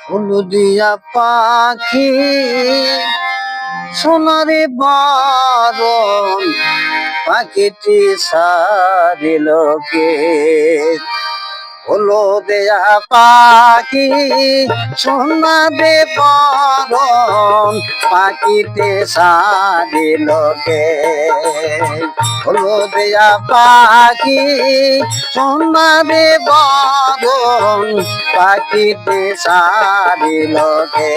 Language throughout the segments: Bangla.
হলুদিয়া পাখি সোনারে বরণ পাখিটি সারিলকে হলুদিয়া পাখি সোনারে বরণ পাখিতে সারিলকে হলুদিয়া পাখি সোনারে বরণ পাখিতে সারিলকে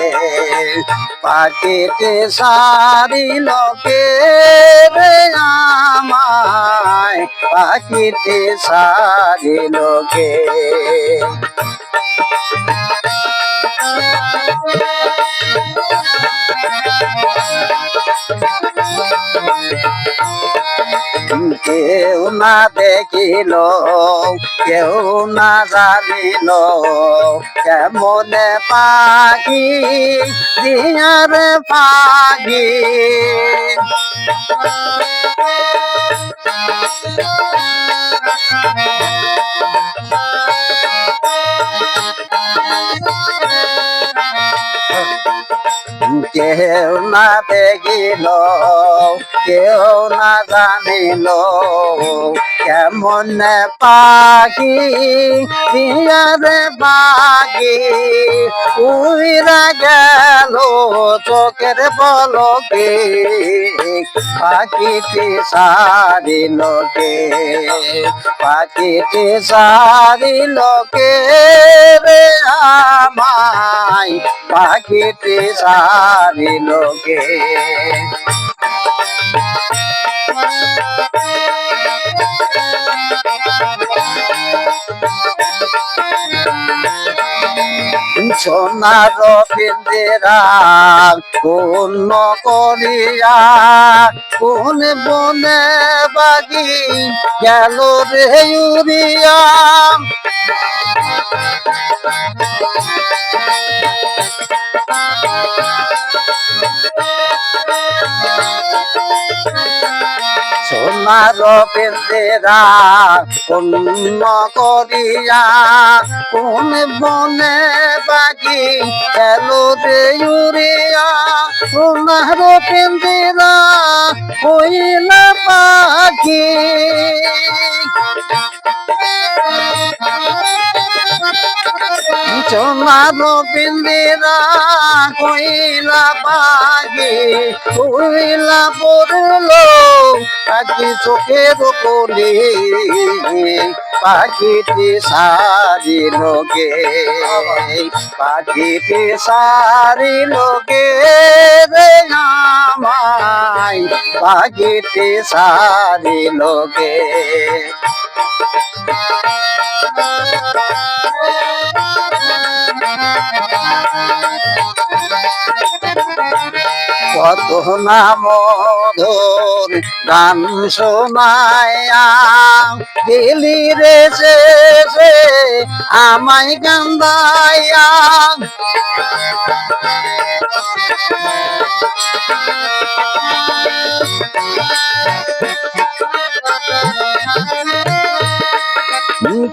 পাখিতে সারিলকে রে আমায় পাখিতে সারিলকে কেউ না দেখিল কেউ না জানিল কেমন পাখি দিয়ার পাখি কেউ না দেখিল কেউ না জানিল কেমন পাখি দিয়ার পাখি উইরা গেল চোখের পলকে পাখিটি সারিলকে পাখিটি সারিলকে রে আমায় পাখিটি সারিলকে সোনার পিঞ্জরা পূর্ণ করিয়া কোন বনে বাগি গেল রে উড়িয়া সোনার পিঞ্জরা পূর্ণ করিয়া কোন বনে বাগি গেল রে উড়িয়া সোনার পিঞ্জরা হইল পাখি সোনার পিঞ্জরা কইলা পাখি হইলা পড়ল পাখি চোখের কোলে পাখিটি সারিলকে পাখিটি সারিলকে রে আমায় পাখিটি সারিলকে কত না মধুর গান শোনায়া গেলি রে শেষে আমায় কান্দায়া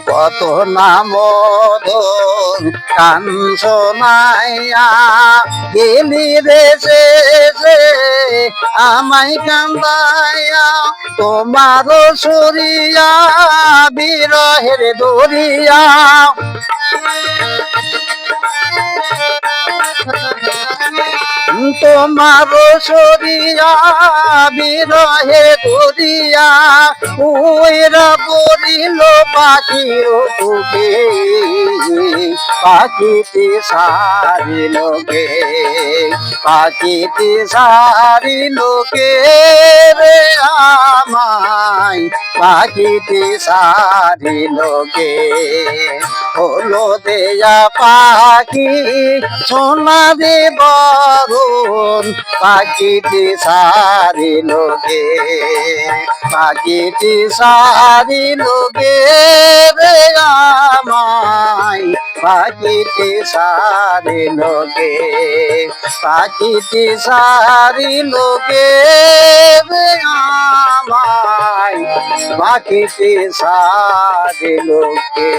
কত না মধুর গান শোনায়া গেলি রে শেষে আমায় কান্দায়া তোমার সরিয়া বিরহের দরিয়া তোমার সরিয়া বিরহে দরিয়া ওইরা পড়িল পাখির বুকে পাখিটি সারিলকে পাখিটি সারিলকে রে আমায় পাখিটি সারিলকে হলুদিয়া পাখি সোনারে বরণ পাখিটি সারিলকে পাখিটি সারিলকে রে আমায় পাখিটি সারিলকে পাখিটি সারিলকে রে আমায় পাখিটি সারিলকে